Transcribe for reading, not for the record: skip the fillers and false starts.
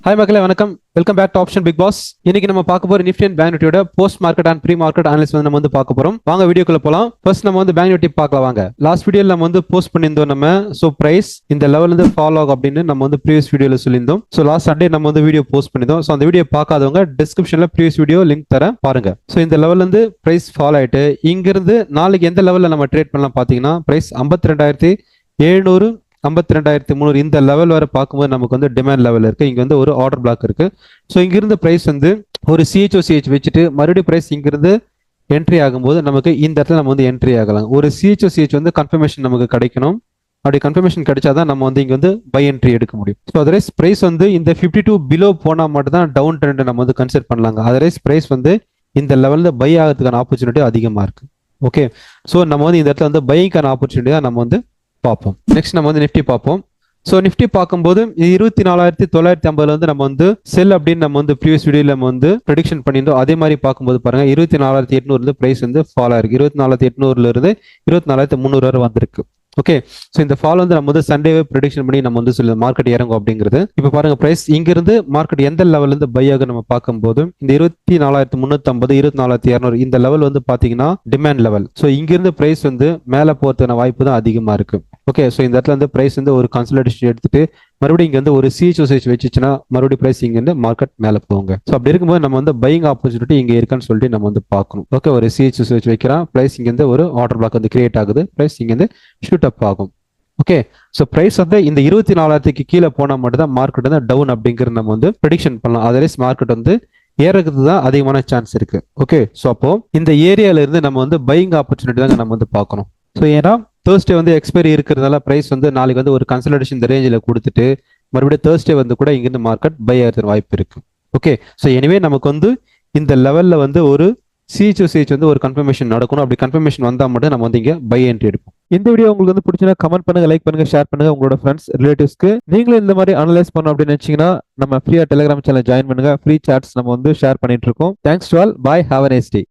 Hi மக்களே, வணக்கம். Welcome back to Option Big Boss. இன்னைக்கு நம்ம பார்க்க போற நிஃப்டி அண்ட் பேங்க் நிஃப்டியோட post market and pre market analysis வந்து நம்ம வந்து பார்க்க போறோம். வாங்க வீடியோக்குள்ள போலாம். ஃபர்ஸ்ட் நம்ம வந்து பேங்க் நிஃப்டி பார்க்கலாம் வாங்க. லாஸ்ட் வீடியோல நம்ம வந்து போஸ்ட் பண்ணியிருந்தோம் நம்ம. ஸோ பிரைஸ் இந்த லெவல்ல இருந்து ஃபாலோ ஆகும் அப்படின்னு நம்ம வந்து ப்ரீவியஸ் வீடியோல சொல்லியிருந்தோம். ஸோ லாஸ்ட் சண்டே நம்ம வந்து வீடியோ போஸ்ட் பண்ணியிருந்தோம். ஸோ அந்த வீடியோ பார்க்காதவங்க டிஸ்கிரிப்ஷன்ல ப்ரீவியஸ் வீடியோ லிங்க் தரேன் பாருங்க. ஸோ இந்த லெவல்ல இருந்து பிரைஸ் ஃபாலோ ஆயிட்டு இங்கிருந்து நாளைக்கு எந்த லெவல்ல நம்ம ட்ரேட் பண்ணலாம் பார்த்தீங்கன்னா பிரைஸ் 52,700 52,300 இந்த லெவல் வரை பார்க்கும்போது நமக்கு வந்து டிமாண்ட் லெவல் இருக்கு. இங்க வந்து ஒரு ஆர்டர் பிளாக் இருக்கு. ஸோ இங்கிருந்து பிரைஸ் வந்து ஒரு சிஹெச்ஓசிஹெச் வச்சுட்டு மறுபடியும் பிரைஸ் இங்கிருந்து என்ட்ரி ஆகும்போது நமக்கு இந்த இடத்துல நம்ம வந்து என்ட்ரி ஆகலாம். ஒரு சிஹெச்ஓசிஹெச் வந்து கன்ஃபர்மேஷன் நமக்கு கிடைக்கணும். அப்படி கன்ஃபர்மேஷன் கிடைச்சாதான் நம்ம வந்து இங்க வந்து பை என்ட்ரி எடுக்க முடியும். ஸோ அதர்வைஸ் பிரைஸ் வந்து இந்த 52 பிலோ போனா மட்டும் தான் டவுன் ட்ரெண்ட் நம்ம வந்து கன்சிடர் பண்ணலாங்க. அதர்வைஸ் பிரைஸ் வந்து இந்த லெவல்ல பை ஆகிறதுக்கான ஆப்பர்ச்சுனிட்டி அதிகமா இருக்கு. ஓகே, ஸோ நம்ம வந்து இந்த இடத்துல வந்து பைக்கான ஆப்பர்ச்சுனிட்டி தான் நம்ம வந்து பார்ப்போம். நெக்ஸ்ட் நம்ம வந்து நிஃப்டி பார்ப்போம். ஸோ நிஃப்டி பார்க்கும்போது 24,950 வந்து நம்ம வந்து செல் அப்படின்னு நம்ம வந்து ப்ரீவியஸ் வீடியோல நம்ம வந்து ப்ரெடிக்ஷன் பண்ணியிருந்தோம். அதே மாதிரி பார்க்கும்போது பாருங்க 24,800 பிரைஸ் வந்து ஃபால் ஆயிருக்கு. 24,800 இருந்து 24,300 வரை வந்திருக்கு. ஓகே, ஸோ இந்த ஃபால் வந்து நம்ம வந்து சண்டேவே ப்ரெடிக்ஷன் பண்ணி நம்ம வந்து சொல்ல மார்க்கெட் இறங்கும் அப்படிங்கிறது. இப்போ பாருங்க பிரைஸ் இங்கிருந்து மார்க்கெட் எந்த லெவல்ல இருந்து பை ஆகும் நம்ம பார்க்கும்போது இந்த 24,350 24,200 இந்த லெவல் வந்து பாத்தீங்கன்னா டிமாண்ட் லெவல். ஸோ இங்கிருந்து பிரைஸ் வந்து மேலே போறதுக்கான வாய்ப்பு தான் அதிகமா இருக்கு. ஓகே, ஸோ இந்த இடத்துல வந்து பிரைஸ் வந்து ஒரு கன்சல்டேஷன் எடுத்துட்டு மறுபடியும் இங்க வந்து ஒரு சிஹெச்ஓசிஹெச் வச்சுச்சுன்னா மறுபடியும் பிரைஸ் இங்க இருந்து மார்க்கெட் மேலே போங்க. ஸோ அப்படி இருக்கும்போது நம்ம வந்து பையிங் ஆப்பர்ச்சுனிட்டி இங்க இருக்கான்னு சொல்லிட்டு நம்ம வந்து பார்க்கணும். ஓகே, ஒரு சிஹெச்ஓசிஹெச் வைக்கிறோம், பிரைஸ் இங்க இருந்து ஒரு ஆர்டர் பிளாக் வந்து கிரியேட் ஆகுது, பிரைஸ் இங்க இருந்து ஷூட் அப் ஆகும். ஓகே, ஸோ பிரைஸ் வந்து இந்த 24,000 கீழே போனா மட்டும் தான் மார்க்கெட் வந்து டவுன் அப்படிங்கிறது நம்ம வந்து ப்ரெடிக்ஷன் பண்ணலாம். அதர்வைஸ் மார்க்கெட் வந்து ஏறதுக்கு தான் அதிகமான சான்ஸ் இருக்கு. ஓகே, ஸோ அப்போ இந்த ஏரியால இருந்து நம்ம வந்து பையிங் ஆப்பர்ச்சுனிட்டி தாங்க நம்ம வந்து பார்க்கணும். ஸோ ஏன்னா தேர்ஸ்டே வந்து எக்ஸ்பைரி இருக்கிறதுனால பிரைஸ் வந்து நாளைக்கு வந்து ஒரு கன்சல்டேஷன் இந்த ரேஞ்சில் கொடுத்துட்டு மறுபடியும் தேர்ஸ்டே வந்து கூட இங்கிருந்து மார்க்கெட் பை ஆகிறது வாய்ப்பு இருக்கு. ஓகே, ஸோ எனிவே நமக்கு வந்து இந்த லெவல்ல வந்து ஒரு சிஹெச்ஓசிஹெச் வந்து ஒரு கன்ஃபர்மேஷன் நடக்கணும். அப்படி கன்ஃபர்மேஷன் வந்தால் மட்டும் நம்ம வந்து இங்கே பை என்ட்ரி எடுப்போம். இந்த வீடியோ உங்களுக்கு வந்து பிடிச்சினா கமெண்ட் பண்ணுங்க, லைக் பண்ணுங்க, ஷேர் பண்ணுங்க உங்களோட ஃப்ரெண்ட்ஸ் ரிலேட்டிவ்ஸ்க்கு. நீங்களும் இந்த மாதிரி அனலைஸ் பண்ணணும் அப்படின்னு நினைச்சீங்கன்னா நம்ம ஃப்ரீயா டெலிகிராம் சேனல் ஜாயின் பண்ணுங்க. ஃப்ரீ சாட்ஸ் நம்ம வந்து ஷேர் பண்ணிட்டு இருக்கோம். Thanks to all, bye, have a nice day.